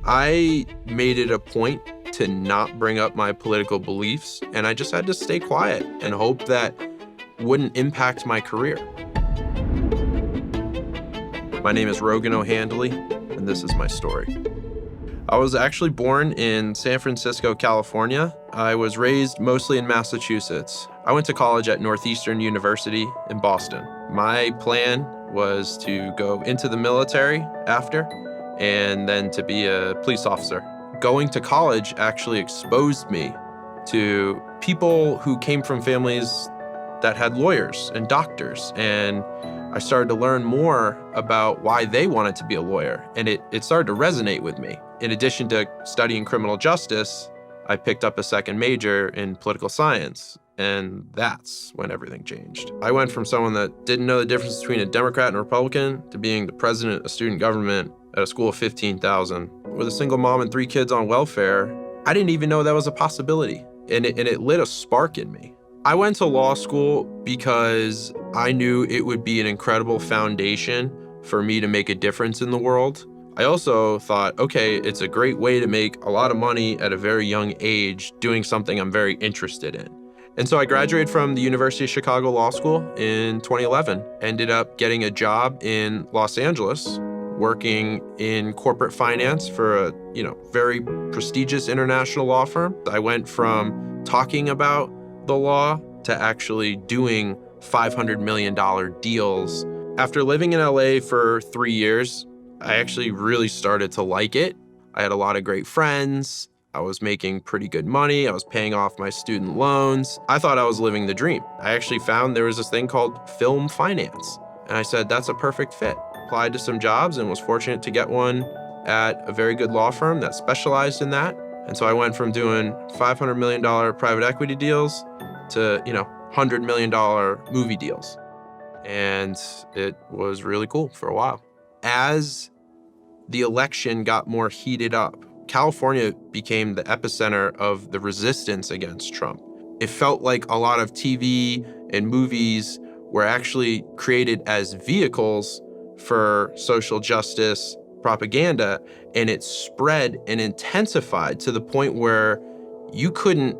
I made it a point to not bring up my political beliefs, and I just had to stay quiet and hope that wouldn't impact my career. My name is Rogan O'Handley, and this is my story. I was actually born in San Francisco, California. I was raised mostly in Massachusetts. I went to college at Northeastern University in Boston. My plan was to go into the military after, and then to be a police officer. Going to college actually exposed me to people who came from families that had lawyers and doctors, and I started to learn more about why they wanted to be a lawyer, and it started to resonate with me. In addition to studying criminal justice, I picked up a second major in political science, and that's when everything changed. I went from someone that didn't know the difference between a Democrat and a Republican to being the president of student government at a school of 15,000. With a single mom and 3 kids on welfare, I didn't even know that was a possibility, and it lit a spark in me. I went to law school because I knew it would be an incredible foundation for me to make a difference in the world. I also thought, okay, it's a great way to make a lot of money at a very young age doing something I'm very interested in. And so I graduated from the University of Chicago Law School in 2011, ended up getting a job in Los Angeles, working in corporate finance for a very prestigious international law firm. I went from talking about the law to actually doing $500 million deals. After living in LA for 3 years, I actually really started to like it. I had a lot of great friends. I was making pretty good money. I was paying off my student loans. I thought I was living the dream. I actually found there was this thing called film finance. And I said, that's a perfect fit. Applied to some jobs and was fortunate to get one at a very good law firm that specialized in that. And so I went from doing $500 million private equity deals to, $100 million movie deals. And it was really cool for a while. As the election got more heated up, California became the epicenter of the resistance against Trump. It felt like a lot of TV and movies were actually created as vehicles for social justice propaganda, and it spread and intensified to the point where you couldn't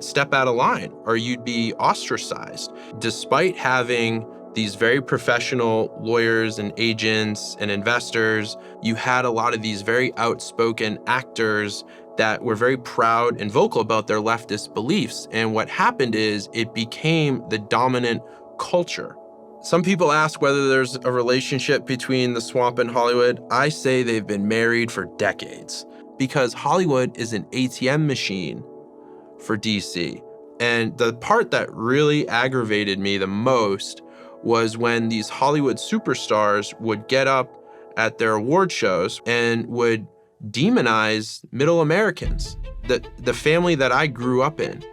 step out of line or you'd be ostracized. Despite having these very professional lawyers and agents and investors, you had a lot of these very outspoken actors that were very proud and vocal about their leftist beliefs. And what happened is it became the dominant culture. Some people ask whether there's a relationship between the swamp and Hollywood. I say they've been married for decades because Hollywood is an ATM machine for DC. And the part that really aggravated me the most was when these Hollywood superstars would get up at their award shows and would demonize middle Americans, the family that I grew up in,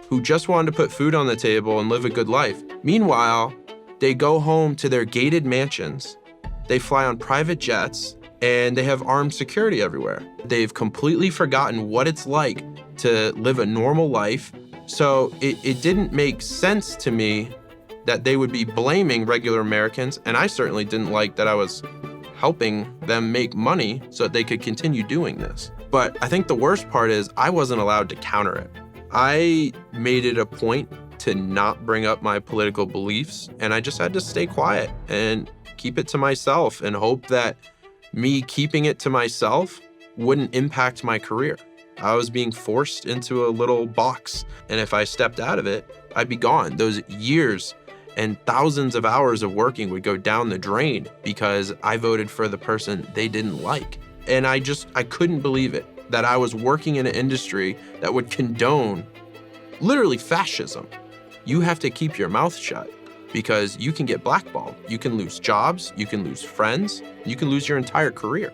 who just wanted to put food on the table and live a good life. Meanwhile, they go home to their gated mansions, they fly on private jets, and they have armed security everywhere. They've completely forgotten what it's like to live a normal life. So it didn't make sense to me that they would be blaming regular Americans, and I certainly didn't like that I was helping them make money so that they could continue doing this. But I think the worst part is I wasn't allowed to counter it. I made it a point to not bring up my political beliefs, and I just had to stay quiet and keep it to myself and hope that me keeping it to myself wouldn't impact my career. I was being forced into a little box, and if I stepped out of it, I'd be gone. Those years and thousands of hours of working would go down the drain because I voted for the person they didn't like. And I couldn't believe it, that I was working in an industry that would condone literally fascism. You have to keep your mouth shut because you can get blackballed. You can lose jobs, you can lose friends, you can lose your entire career.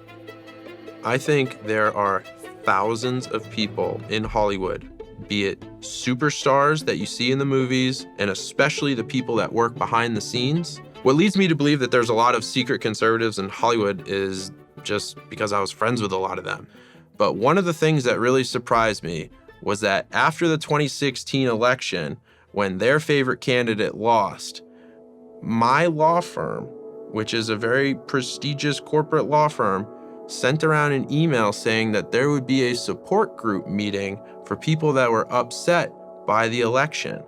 I think there are thousands of people in Hollywood, be it superstars that you see in the movies, and especially the people that work behind the scenes. What leads me to believe that there's a lot of secret conservatives in Hollywood is just because I was friends with a lot of them. But one of the things that really surprised me was that after the 2016 election, when their favorite candidate lost, my law firm, which is a very prestigious corporate law firm, sent around an email saying that there would be a support group meeting for people that were upset by the election.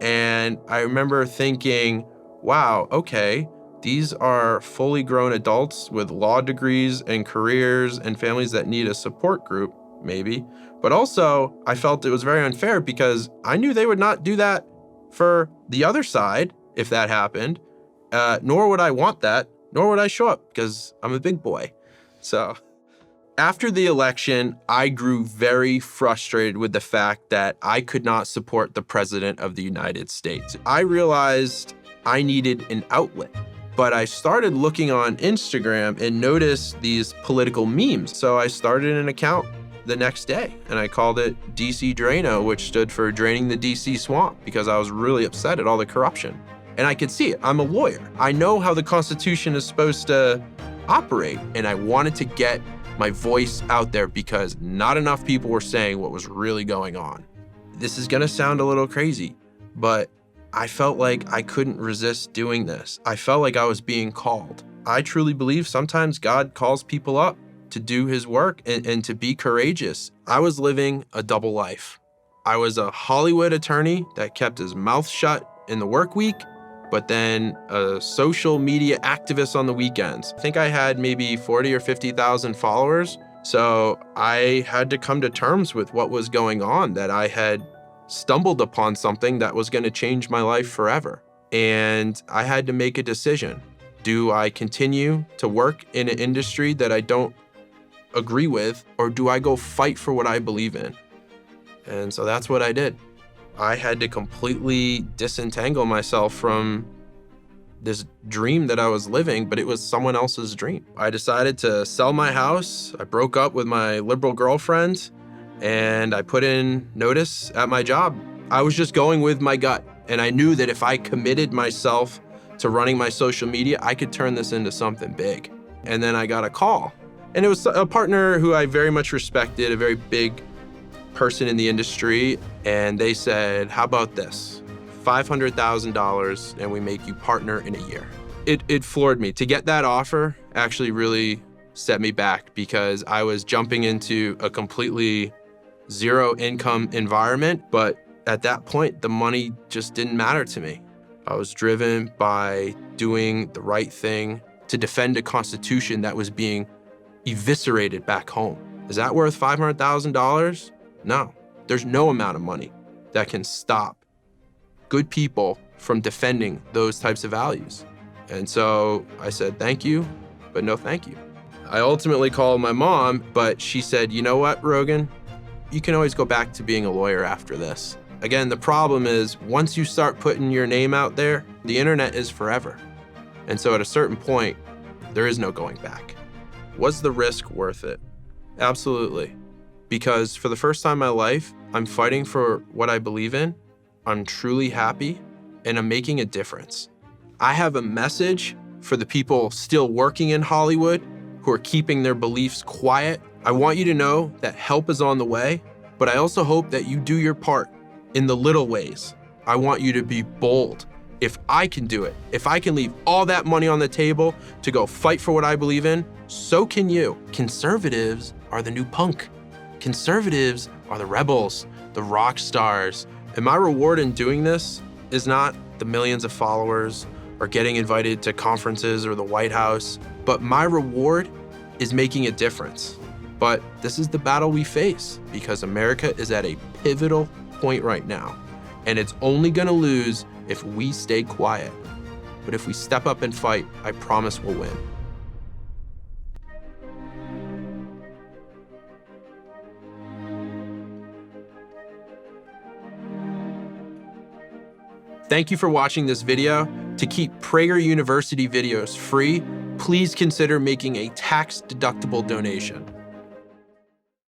And I remember thinking, wow, okay, these are fully grown adults with law degrees and careers and families that need a support group, maybe. But also, I felt it was very unfair because I knew they would not do that for the other side if that happened, nor would I want that, nor would I show up because I'm a big boy. So after the election, I grew very frustrated with the fact that I could not support the president of the United States. I realized I needed an outlet, but I started looking on Instagram and noticed these political memes. So I started an account the next day and I called it DC Draino, which stood for Draining the DC Swamp, because I was really upset at all the corruption. And I could see it. I'm a lawyer. I know how the Constitution is supposed to operate, and I wanted to get my voice out there because not enough people were saying what was really going on. This is gonna sound a little crazy, but I felt like I couldn't resist doing this. I felt like I was being called. I truly believe sometimes God calls people up to do his work and to be courageous. I was living a double life. I was a Hollywood attorney that kept his mouth shut in the work week, but then a social media activist on the weekends. I think I had maybe 40 or 50,000 followers. So I had to come to terms with what was going on, that I had stumbled upon something that was gonna change my life forever. And I had to make a decision. Do I continue to work in an industry that I don't agree with, or do I go fight for what I believe in? And so that's what I did. I had to completely disentangle myself from this dream that I was living, but it was someone else's dream. I decided to sell my house. I broke up with my liberal girlfriend and I put in notice at my job. I was just going with my gut. And I knew that if I committed myself to running my social media, I could turn this into something big. And then I got a call. And it was a partner who I very much respected, a very big person in the industry, and they said, how about this? $500,000 and we make you partner in a year. It floored me. To get that offer actually really set me back because I was jumping into a completely zero income environment, but at that point, the money just didn't matter to me. I was driven by doing the right thing to defend a constitution that was being eviscerated back home. Is that worth $500,000? No, there's no amount of money that can stop good people from defending those types of values. And so I said, thank you, but no thank you. I ultimately called my mom, but she said, you know what, Rogan? You can always go back to being a lawyer after this. Again, the problem is once you start putting your name out there, the internet is forever. And so at a certain point, there is no going back. Was the risk worth it? Absolutely. Because for the first time in my life, I'm fighting for what I believe in, I'm truly happy, and I'm making a difference. I have a message for the people still working in Hollywood who are keeping their beliefs quiet. I want you to know that help is on the way, but I also hope that you do your part in the little ways. I want you to be bold. If I can do it, if I can leave all that money on the table to go fight for what I believe in, so can you. Conservatives are the new punk. Conservatives are the rebels, the rock stars. And my reward in doing this is not the millions of followers or getting invited to conferences or the White House, but my reward is making a difference. But this is the battle we face because America is at a pivotal point right now. And it's only gonna lose if we stay quiet. But if we step up and fight, I promise we'll win. Thank you for watching this video. To keep Prager University videos free, please consider making a tax-deductible donation.